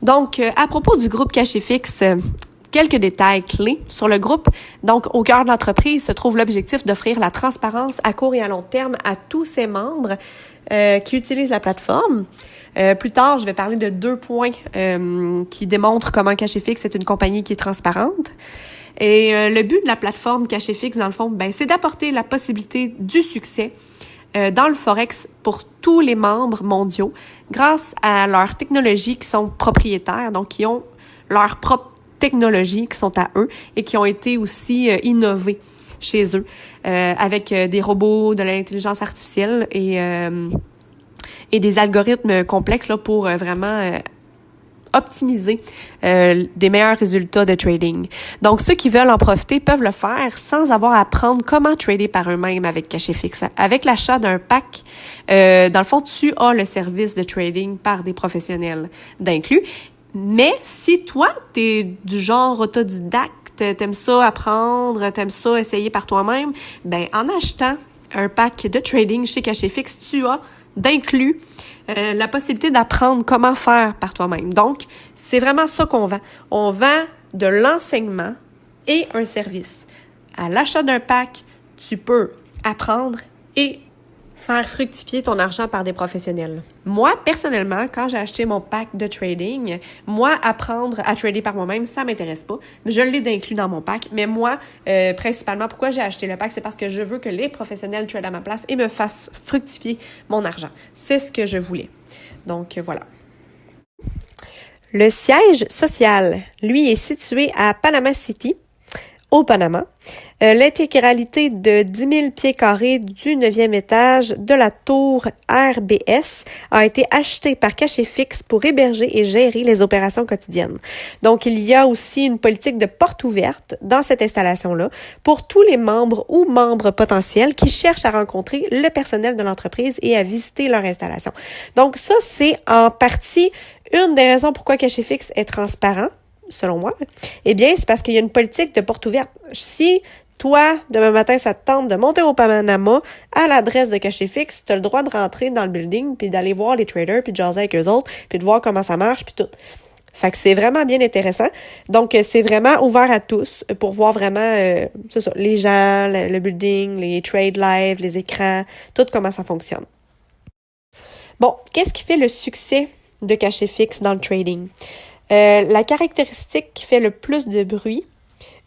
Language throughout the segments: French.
Donc, à propos du groupe Caché Fixe, quelques détails clés sur le groupe. Donc, au cœur de l'entreprise se trouve l'objectif d'offrir la transparence à court et à long terme à tous ses membres qui utilisent la plateforme. Plus tard, je vais parler de 2 points qui démontrent comment Caché Fixe est une compagnie qui est transparente. Et le but de la plateforme Caché Fixe, dans le fond, c'est d'apporter la possibilité du succès dans le Forex pour tous les membres mondiaux grâce à leurs technologies qui sont propriétaires, donc qui ont leurs propres technologies qui sont à eux et qui ont été aussi innovées chez eux avec des robots, de l'intelligence artificielle et des algorithmes complexes là, pour vraiment optimiser des meilleurs résultats de trading. Donc, ceux qui veulent en profiter peuvent le faire sans avoir à apprendre comment trader par eux-mêmes avec Caché Fixe. Avec l'achat d'un pack, dans le fond, tu as le service de trading par des professionnels d'inclus. Mais si toi, t'es du genre autodidacte, t'aimes ça apprendre, t'aimes ça essayer par toi-même, en achetant un pack de trading chez Caché Fixe, tu as d'inclus la possibilité d'apprendre comment faire par toi-même. Donc, c'est vraiment ça qu'on vend. On vend de l'enseignement et un service. À l'achat d'un pack, tu peux apprendre et faire fructifier ton argent par des professionnels. Moi, personnellement, quand j'ai acheté mon pack de trading, apprendre à trader par moi-même, ça m'intéresse pas. Je l'ai d'inclus dans mon pack. Mais moi, principalement, pourquoi j'ai acheté le pack, c'est parce que je veux que les professionnels tradent à ma place et me fassent fructifier mon argent. C'est ce que je voulais. Donc, voilà. Le siège social, lui, est situé à Panama City, au Panama. L'intégralité de 10 000 pieds carrés du 9e étage de la tour RBS a été achetée par Caché Fixe pour héberger et gérer les opérations quotidiennes. Donc, il y a aussi une politique de porte ouverte dans cette installation-là pour tous les membres ou membres potentiels qui cherchent à rencontrer le personnel de l'entreprise et à visiter leur installation. Donc, ça, c'est en partie une des raisons pourquoi Caché Fixe est transparent, selon moi. Eh bien, c'est parce qu'il y a une politique de porte ouverte. Si toi, demain matin, ça te tente de monter au Panama à l'adresse de Caché Fixe, tu as le droit de rentrer dans le building puis d'aller voir les traders puis de jaser avec eux autres puis de voir comment ça marche puis tout. Fait que c'est vraiment bien intéressant. Donc, c'est vraiment ouvert à tous pour voir vraiment, c'est ça, les gens, le building, les trades live, les écrans, tout comment ça fonctionne. Bon, qu'est-ce qui fait le succès de Caché Fixe dans le trading? La caractéristique qui fait le plus de bruit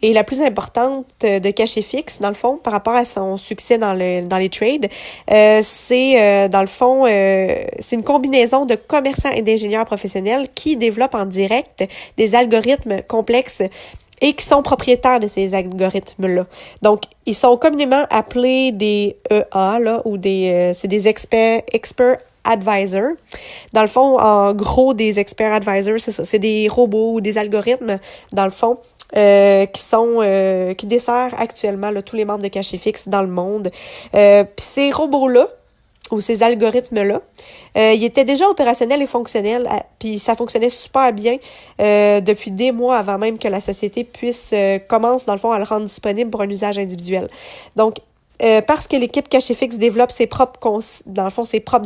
et la plus importante de Caché Fixe, dans le fond, par rapport à son succès dans les trades, c'est une combinaison de commerçants et d'ingénieurs professionnels qui développent en direct des algorithmes complexes et qui sont propriétaires de ces algorithmes-là. Donc, ils sont communément appelés des EA, là, ou c'est des expert advisors. Dans le fond, en gros, des expert advisors, c'est ça. C'est des robots ou des algorithmes, dans le fond, qui desservent actuellement là, tous les membres de Caché Fixe dans le monde. Puis ces robots-là, ou ces algorithmes-là, ils étaient déjà opérationnels et fonctionnels, puis ça fonctionnait super bien depuis des mois avant même que la société commence, dans le fond, à le rendre disponible pour un usage individuel. Donc, parce que l'équipe Caché Fixe développe ses propres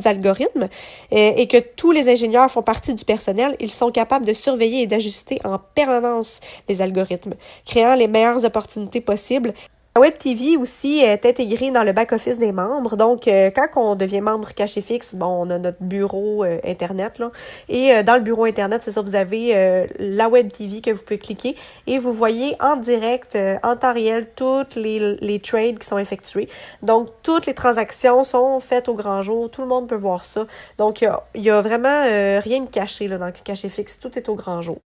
algorithmes et que tous les ingénieurs font partie du personnel, ils sont capables de surveiller et d'ajuster en permanence les algorithmes, créant les meilleures opportunités possibles. La Web TV aussi est intégrée dans le back-office des membres. Donc, quand on devient membre Caché Fixe, on a notre bureau Internet, là. Et dans le bureau Internet, c'est ça, vous avez la Web TV que vous pouvez cliquer et vous voyez en direct, en temps réel, toutes les trades qui sont effectués. Donc, toutes les transactions sont faites au grand jour. Tout le monde peut voir ça. Donc, il y a vraiment rien de caché là, dans Caché Fixe. Tout est au grand jour.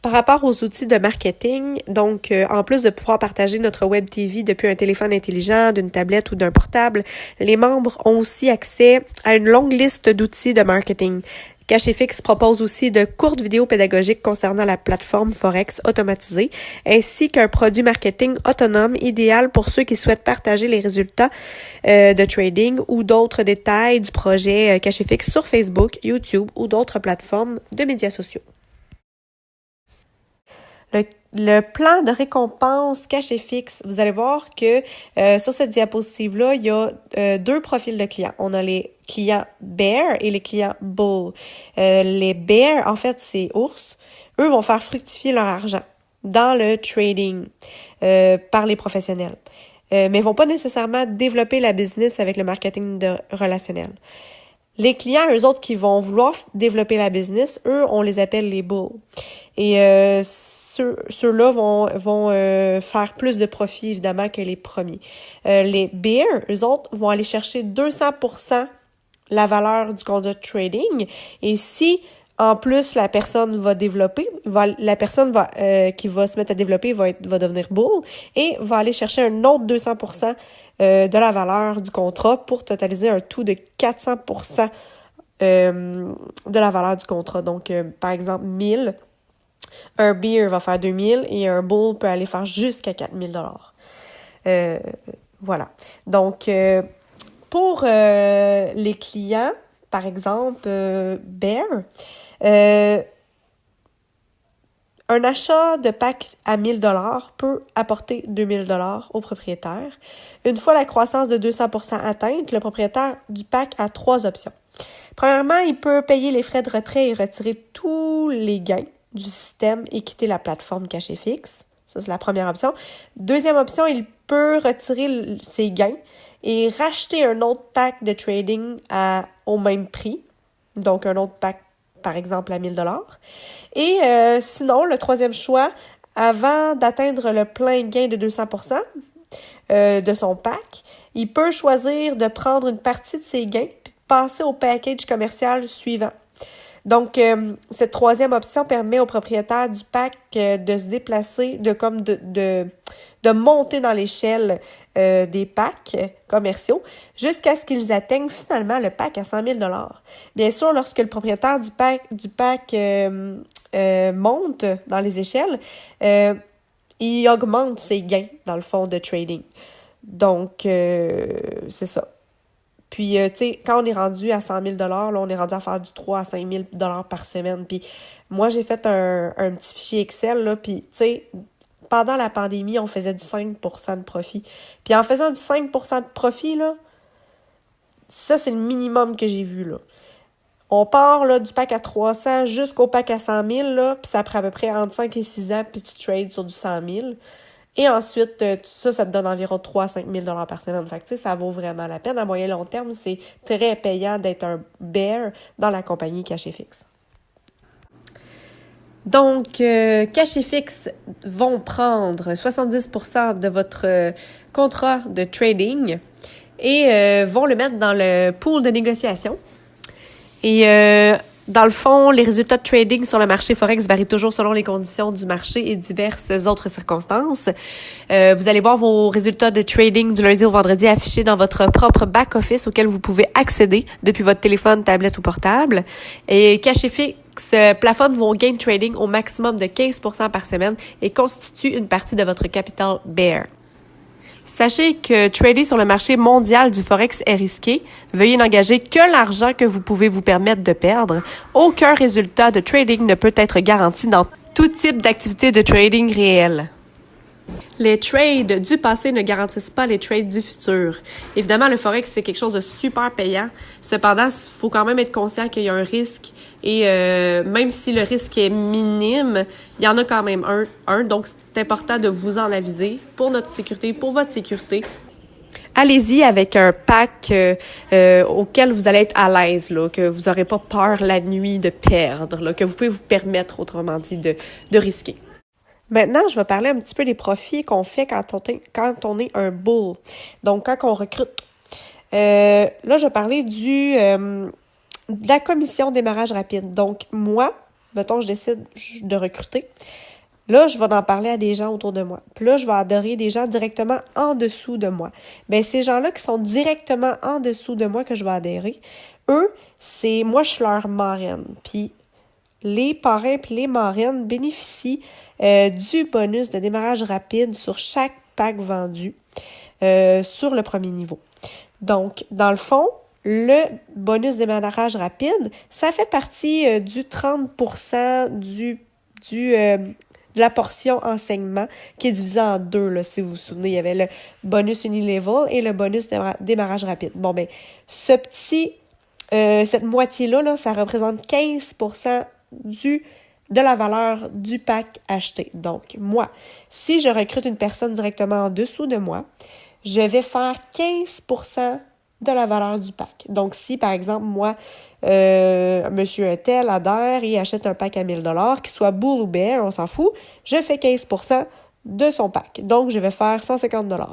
Par rapport aux outils de marketing, donc en plus de pouvoir partager notre Web TV depuis un téléphone intelligent, d'une tablette ou d'un portable, les membres ont aussi accès à une longue liste d'outils de marketing. Caché Fixe propose aussi de courtes vidéos pédagogiques concernant la plateforme Forex automatisée, ainsi qu'un produit marketing autonome idéal pour ceux qui souhaitent partager les résultats de trading ou d'autres détails du projet Caché Fixe sur Facebook, YouTube ou d'autres plateformes de médias sociaux. Le le plan de récompense cash et fixe, vous allez voir que sur cette diapositive-là, il y a deux profils de clients. On a les clients bear et les clients bull. Les bear, en fait, c'est ours. Eux vont faire fructifier leur argent dans le trading par les professionnels. Mais vont pas nécessairement développer la business avec le marketing relationnel. Les clients, eux autres qui vont vouloir développer la business, eux, on les appelle les bulls. Et ceux-là vont faire plus de profit, évidemment, que les premiers. Les bears, eux autres, vont aller chercher 200% la valeur du contrat de trading. Et si, en plus, la personne va développer, la personne qui va se mettre à développer va devenir bull et va aller chercher un autre 200% de la valeur du contrat pour totaliser un tout de 400% de la valeur du contrat. Donc, par exemple, 1000, un bear va faire 2000 et un bull peut aller faire jusqu'à 4000 $. Voilà. Donc, pour les clients, par exemple, bear, un achat de pack à 1000 $ peut apporter 2000 $ au propriétaire. Une fois la croissance de 200% atteinte, le propriétaire du pack a 3 options. Premièrement, il peut payer les frais de retrait et retirer tous les gains du système et quitter la plateforme cash et fixe. Ça, c'est la première option. Deuxième option, il peut retirer ses gains et racheter un autre pack de trading au même prix. Donc, un autre pack, par exemple, à 1000 $. Et sinon, le troisième choix, avant d'atteindre le plein gain de 200% de son pack, il peut choisir de prendre une partie de ses gains puis de passer au package commercial suivant. Donc, cette troisième option permet au propriétaire du pack de se déplacer, de monter dans l'échelle des packs commerciaux jusqu'à ce qu'ils atteignent finalement le pack à 100 000 $. Bien sûr, lorsque le propriétaire du pack monte dans les échelles, il augmente ses gains dans le fond de trading. Donc, c'est ça. Puis, tu sais, quand on est rendu à 100 000 $, là, on est rendu à faire du 3 à 5 000 $ par semaine. Puis, moi, j'ai fait un petit fichier Excel, là, puis, tu sais, pendant la pandémie, on faisait du 5% de profit. Puis, en faisant du 5% de profit, là, ça, c'est le minimum que j'ai vu, là. On part, là, du pack à 300 jusqu'au pack à 100 000, là, puis ça prend à peu près entre 5 et 6 ans, puis tu trades sur du 100 000. Et ensuite, ça te donne environ 3 à 5 000 $ par semaine. Fait que, tu sais, ça vaut vraiment la peine. À moyen et long terme, c'est très payant d'être un bear dans la compagnie cash et fixe. Donc, cash et fixe vont prendre 70% de votre contrat de trading et vont le mettre dans le pool de négociation. Et dans le fond, les résultats de trading sur le marché Forex varient toujours selon les conditions du marché et diverses autres circonstances. Vous allez voir vos résultats de trading du lundi au vendredi affichés dans votre propre back-office auquel vous pouvez accéder depuis votre téléphone, tablette ou portable. Et cash et fixe plafonne vos gains de trading au maximum de 15% par semaine et constitue une partie de votre capital bear. Sachez que trader sur le marché mondial du Forex est risqué. Veuillez n'engager que l'argent que vous pouvez vous permettre de perdre. Aucun résultat de trading ne peut être garanti dans tout type d'activité de trading réel. Les trades du passé ne garantissent pas les trades du futur. Évidemment, le Forex, c'est quelque chose de super payant. Cependant, il faut quand même être conscient qu'il y a un risque. Et même si le risque est minime, il y en a quand même un. Donc, c'est important de vous en aviser pour notre sécurité, pour votre sécurité. Allez-y avec un pack auquel vous allez être à l'aise, là, que vous n'aurez pas peur la nuit de perdre, là, que vous pouvez vous permettre, autrement dit, de risquer. Maintenant, je vais parler un petit peu des profits qu'on fait quand on est un bull. Donc, quand on recrute. Là, je vais parler de la commission démarrage rapide. Donc, moi, mettons, je décide de recruter. Là, je vais en parler à des gens autour de moi. Puis là, je vais adorer des gens directement en dessous de moi. Bien, ces gens-là qui sont directement en dessous de moi que je vais adhérer, eux, moi, je suis leur marraine. Puis, les parrains et les marraines bénéficient du bonus de démarrage rapide sur chaque pack vendu sur le premier niveau. Donc, dans le fond, le bonus de démarrage rapide, ça fait partie du 30% de la portion enseignement qui est divisée en deux, là, si vous vous souvenez. Il y avait le bonus Unilevel et le bonus démarrage rapide. Bon, ben, cette moitié-là, là, ça représente 15% de la valeur du pack acheté. Donc, moi, si je recrute une personne directement en dessous de moi, je vais faire 15% de la valeur du pack. Donc, si, par exemple, moi, monsieur un tel adhère et achète un pack à 1000$, qu'il soit Bull ou Bear, on s'en fout, je fais 15% de son pack. Donc, je vais faire 150$.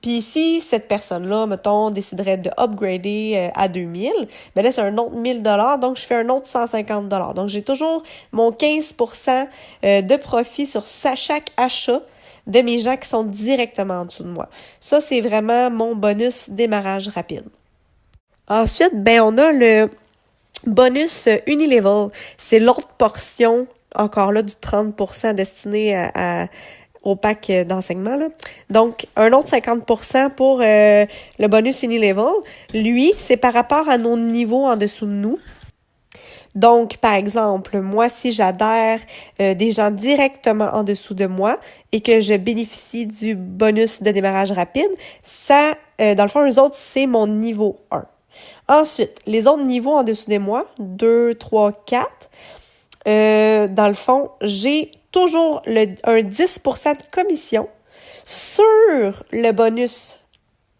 Puis si cette personne-là, mettons, déciderait de upgrader à 2000, ben là, c'est un autre 1000$, donc je fais un autre 150$. Donc, j'ai toujours mon 15% de profit sur chaque achat de mes gens qui sont directement en dessous de moi. Ça, c'est vraiment mon bonus démarrage rapide. Ensuite, ben on a le bonus Unilevel. C'est l'autre portion, encore là, du 30% destiné au pack d'enseignement, là. Donc, un autre 50% pour le bonus Unilevel. Lui, c'est par rapport à nos niveaux en dessous de nous. Donc, par exemple, moi, si j'adhère des gens directement en dessous de moi et que je bénéficie du bonus de démarrage rapide, ça, dans le fond, eux autres, c'est mon niveau 1. Ensuite, les autres niveaux en dessous de moi, 2, 3, 4, dans le fond, j'ai toujours un 10% de commission sur le bonus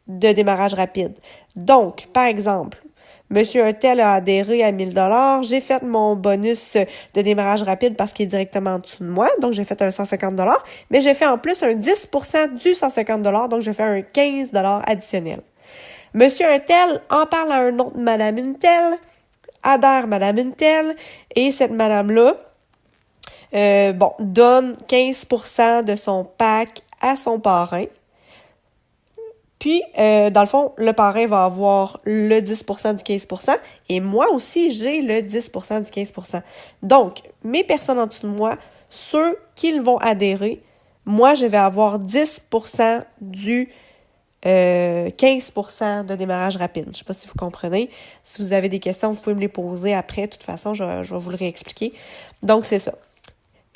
de démarrage rapide. Donc, par exemple, monsieur un tel a adhéré à 1000$, j'ai fait mon bonus de démarrage rapide parce qu'il est directement en dessous de moi, donc j'ai fait un 150$, mais j'ai fait en plus un 10% du 150$, donc j'ai fait un 15$ additionnel. Monsieur un tel en parle à un autre madame une telle, adhère madame une telle, et cette madame-là, donne 15% de son pack à son parrain. Puis, dans le fond, le parrain va avoir le 10% du 15%, et moi aussi, j'ai le 10% du 15%. Donc, mes personnes en dessous de moi, ceux qui vont adhérer, moi, je vais avoir 10% du 15% de démarrage rapide. Je ne sais pas si vous comprenez. Si vous avez des questions, vous pouvez me les poser après. De toute façon, je vais vous le réexpliquer. Donc, c'est ça.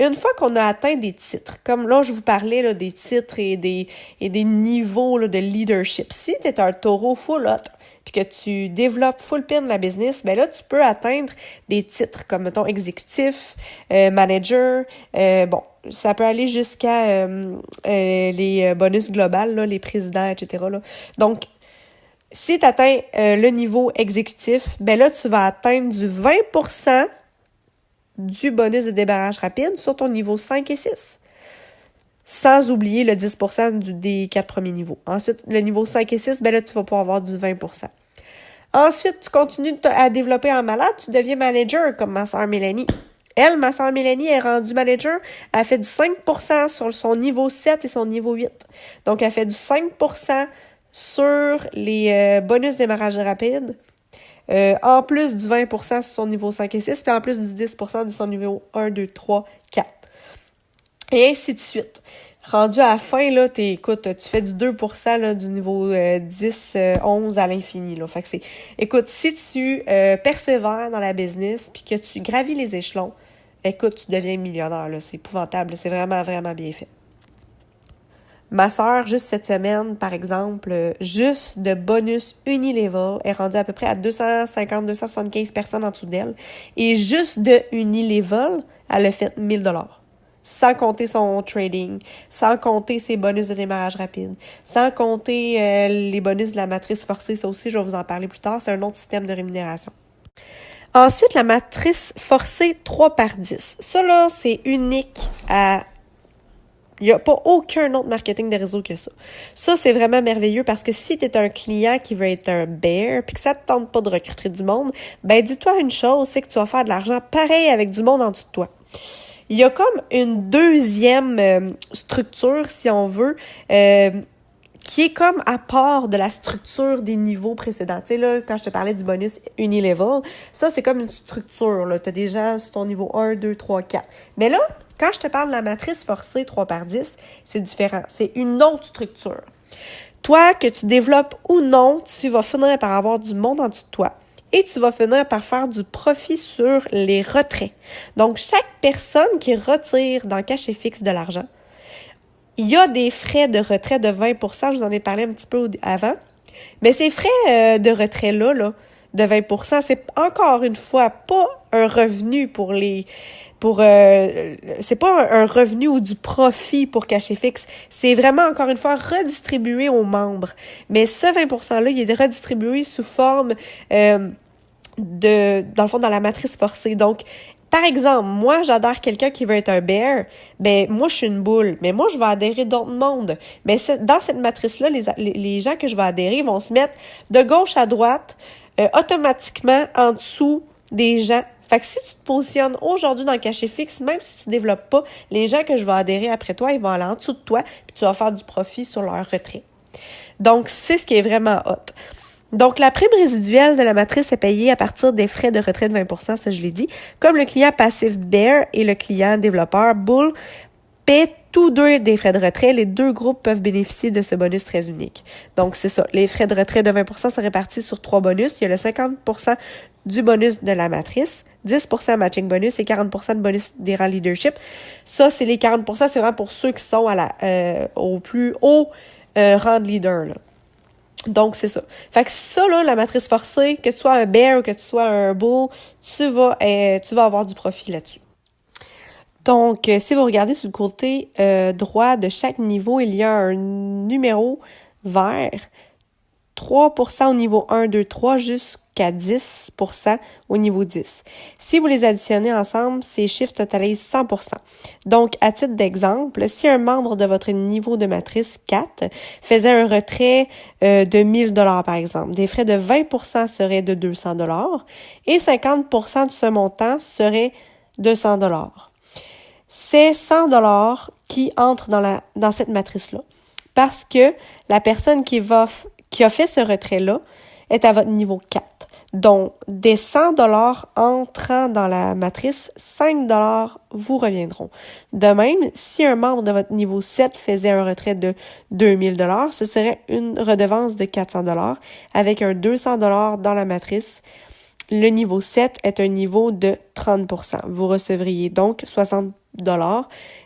Une fois qu'on a atteint des titres, comme là, je vous parlais là, des titres et des niveaux là, de leadership. Si tu es un taureau full hot, puis que tu développes full pin la business, ben là, tu peux atteindre des titres comme, mettons, exécutif, manager, ça peut aller jusqu'à les bonus globales, là, les présidents, etc. Là. Donc, si tu atteins le niveau exécutif, ben là, tu vas atteindre du 20% du bonus de démarrage rapide sur ton niveau 5 et 6. Sans oublier le 10% des 4 premiers niveaux. Ensuite, le niveau 5 et 6, ben là, tu vas pouvoir avoir du 20%. Ensuite, tu continues à développer en malade, tu deviens manager comme ma sœur Mélanie. Elle, ma sœur Mélanie, est rendue manager. Elle fait du 5% sur son niveau 7 et son niveau 8. Donc, elle fait du 5% sur les bonus démarrage rapide. En plus du 20% sur son niveau 5 et 6, puis en plus du 10% de son niveau 1, 2, 3, 4. Et ainsi de suite. Rendu à la fin, là, tu fais du 2% là, du niveau 10, 11 à l'infini. Là. Fait que écoute, si tu persévères dans la business puis que tu gravis les échelons, écoute, tu deviens millionnaire. Là. C'est épouvantable. C'est vraiment, vraiment bien fait. Ma sœur, juste cette semaine, par exemple, juste de bonus Unilevel, est rendue à peu près à 250-275 personnes en dessous d'elle. Et juste de Unilevel, elle a fait 1000$. Sans compter son trading, sans compter ses bonus de démarrage rapide, sans compter les bonus de la matrice forcée. Ça aussi, je vais vous en parler plus tard. C'est un autre système de rémunération. Ensuite, la matrice forcée 3x10. Ça, là, c'est unique à... Il n'y a pas aucun autre marketing de réseau que ça. Ça, c'est vraiment merveilleux parce que si tu es un client qui veut être un bear puis que ça ne te tente pas de recruter du monde, ben dis-toi une chose, c'est que tu vas faire de l'argent pareil avec du monde en dessous de toi. Il y a comme une deuxième structure, si on veut, qui est comme à part de la structure des niveaux précédents. Tu sais, là, quand je te parlais du bonus Unilevel, ça, c'est comme une structure. Tu as des gens sur ton niveau 1, 2, 3, 4. Mais là, quand je te parle de la matrice forcée 3x10, c'est différent. C'est une autre structure. Toi, que tu développes ou non, tu vas finir par avoir du monde en dessous de toi. et tu vas finir par faire du profit sur les retraits. Donc, chaque personne qui retire dans Cachet Fixe de l'argent, il y a des frais de retrait de 20%, je vous en ai parlé un petit peu avant, mais ces frais de retrait-là, de 20%, c'est encore une fois pas un revenu c'est pas un revenu ou du profit pour Cachet Fixe. C'est vraiment, encore une fois, redistribué aux membres. Mais ce 20%-là, il est redistribué sous forme dans le fond, dans la matrice forcée. Donc, par exemple, moi, j'adhère quelqu'un qui veut être un bear. Ben, moi, je suis une boule. Mais moi, je vais adhérer d'autres mondes. Mais dans cette matrice-là, les gens que je vais adhérer vont se mettre de gauche à droite, automatiquement en dessous des gens. Fait que si tu te positionnes aujourd'hui dans le Cachet Fixe, même si tu développes pas, les gens que je vais adhérer après toi, ils vont aller en dessous de toi, puis tu vas faire du profit sur leur retrait. Donc, c'est ce qui est vraiment hot. Donc, la prime résiduelle de la matrice est payée à partir des frais de retrait de 20%, ça je l'ai dit. Comme le client passif Bear et le client développeur Bull paient tous deux des frais de retrait, les deux groupes peuvent bénéficier de ce bonus très unique. Donc, c'est ça. Les frais de retrait de 20% sont répartis sur 3 bonus. Il y a le 50% du bonus de la matrice, 10% matching bonus et 40% de bonus des rangs leadership. Ça, c'est les 40%, c'est vraiment pour ceux qui sont au plus haut rang de leader, là. Donc, c'est ça. Fait que ça, là, la matrice forcée, que tu sois un bear ou que tu sois un bull, tu vas avoir du profit là-dessus. Donc, si vous regardez sur le côté droit de chaque niveau, il y a un numéro vert, 3% au niveau 1, 2, 3, jusqu'à 10% au niveau 10. Si vous les additionnez ensemble, ces chiffres totalisent 100%. Donc, à titre d'exemple, si un membre de votre niveau de matrice 4 faisait un retrait de 1000 $ par exemple, des frais de 20% seraient de 200 $ et 50% de ce montant serait de 100 $. C'est 100 $ qui entrent dans cette matrice-là. Parce que la personne qui a fait ce retrait-là est à votre niveau 4. Donc, des 100 $ entrant dans la matrice, 5 $ vous reviendront. De même, si un membre de votre niveau 7 faisait un retrait de 2000 $, ce serait une redevance de 400 $ avec un 200 $ dans la matrice. Le niveau 7 est un niveau de 30%. Vous recevriez donc 60 $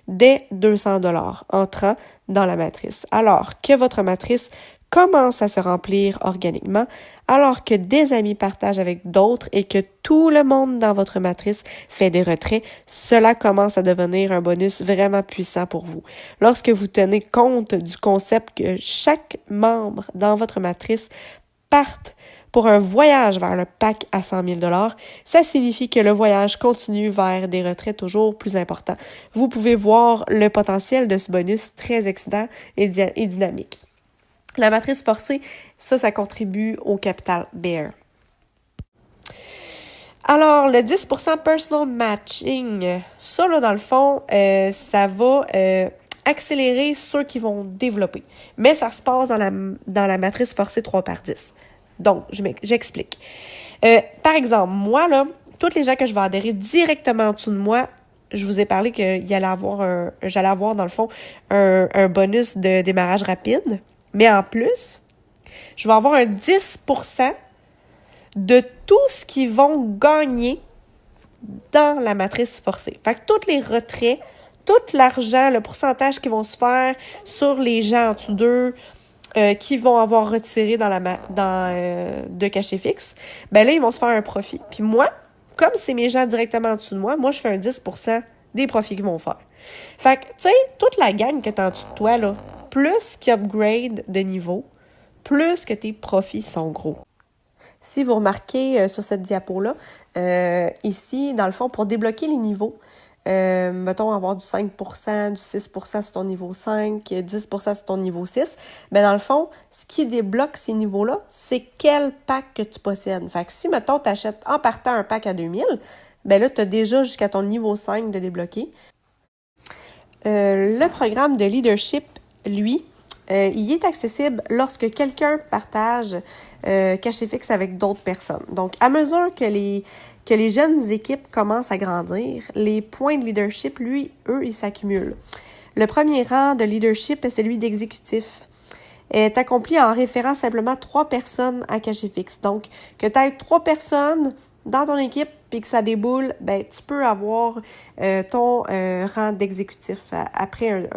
des 200 $ entrant dans la matrice. Alors que votre matrice commence à se remplir organiquement, alors que des amis partagent avec d'autres et que tout le monde dans votre matrice fait des retraits, cela commence à devenir un bonus vraiment puissant pour vous. Lorsque vous tenez compte du concept que chaque membre dans votre matrice parte pour un voyage vers le pack à 100 000 $, ça signifie que le voyage continue vers des retraits toujours plus importants. Vous pouvez voir le potentiel de ce bonus très excitant et dynamique. La matrice forcée, ça contribue au capital Bear. Alors, le 10% personal matching, ça, là, dans le fond, ça va accélérer ceux qui vont développer. Mais ça se passe dans la matrice forcée 3/10. Donc, j'explique. Par exemple, moi, là, toutes les gens que je vais adhérer directement en dessous de moi, je vous ai parlé que j'allais avoir, dans le fond, un bonus de démarrage rapide. Mais en plus, je vais avoir un 10% de tout ce qu'ils vont gagner dans la matrice forcée. Fait que tous les retraits, tout l'argent, le pourcentage qui vont se faire sur les gens en dessous d'eux, qui vont avoir retiré de Cachet Fixe, ben là, ils vont se faire un profit. Puis moi, comme c'est mes gens directement en dessous de moi je fais un 10% des profits qu'ils vont faire. Fait que, tu sais, toute la gang que t'as en dessous de toi, là, plus qu'ils upgrade de niveau, plus que tes profits sont gros. Si vous remarquez sur cette diapo-là, ici, dans le fond, pour débloquer les niveaux, mettons avoir du 5%, du 6% sur ton niveau 5, 10% sur ton niveau 6, ben dans le fond, ce qui débloque ces niveaux-là, c'est quel pack que tu possèdes. Fait que si, mettons, tu achètes en partant un pack à 2000, ben là, tu as déjà jusqu'à ton niveau 5 de débloquer. Le programme de leadership, lui, il est accessible lorsque quelqu'un partage Cachet Fixe avec d'autres personnes. Donc, à mesure que les jeunes équipes commencent à grandir, les points de leadership, eux, ils s'accumulent. Le premier rang de leadership est celui d'exécutif. est accomplie en référant simplement 3 personnes à cachet fixe. Donc, que tu aies 3 personnes dans ton équipe puis que ça déboule, ben tu peux avoir ton rang d'exécutif après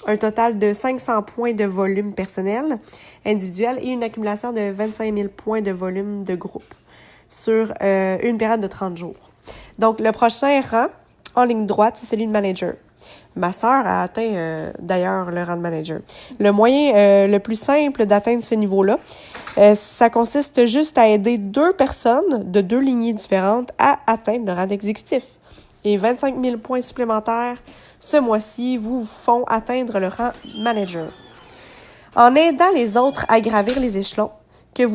un total de 500 points de volume personnel individuel et une accumulation de 25 000 points de volume de groupe sur une période de 30 jours. Donc, le prochain rang en ligne droite, c'est celui de manager. Ma sœur a atteint d'ailleurs le rang de manager. Le moyen le plus simple d'atteindre ce niveau-là, ça consiste juste à aider 2 personnes de 2 lignées différentes à atteindre le rang d'exécutif. Et 25 000 points supplémentaires ce mois-ci vous font atteindre le rang manager. En aidant les autres à gravir les échelons que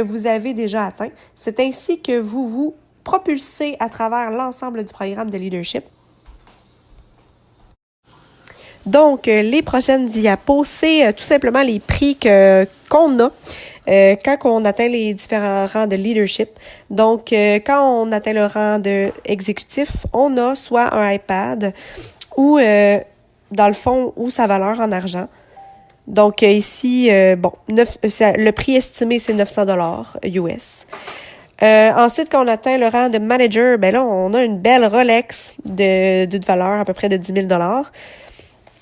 vous avez déjà atteints, c'est ainsi que vous vous propulsez à travers l'ensemble du programme de leadership. Donc, les prochaines diapos, c'est tout simplement les prix qu'on a quand on atteint les différents rangs de leadership. Donc, quand on atteint le rang de exécutif, on a soit un iPad ou, dans le fond, ou sa valeur en argent. Donc, ici, le prix estimé, c'est 900 $ US. Ensuite, quand on atteint le rang de manager, ben là, on a une belle Rolex d'une valeur à peu près de 10 000 $.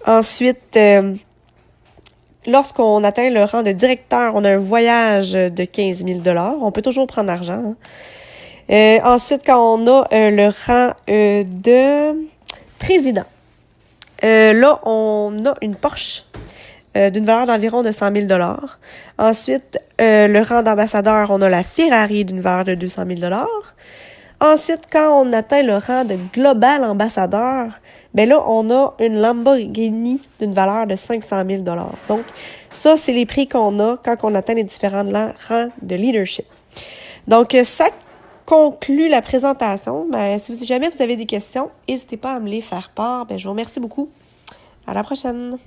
Ensuite, lorsqu'on atteint le rang de directeur, on a un voyage de 15 000 $. On peut toujours prendre l'argent. Hein. Ensuite, quand on a le rang de président, là, on a une Porsche d'une valeur d'environ de 100 000 $. Ensuite, le rang d'ambassadeur, on a la Ferrari d'une valeur de 200 000 $. Ensuite, quand on atteint le rang de global ambassadeur, ben là, on a une Lamborghini d'une valeur de 500 000 $. Donc, ça, c'est les prix qu'on a quand on atteint les différents rangs de leadership. Donc, ça conclut la présentation. Ben, si jamais vous avez des questions, n'hésitez pas à me les faire part. Ben, je vous remercie beaucoup. À la prochaine!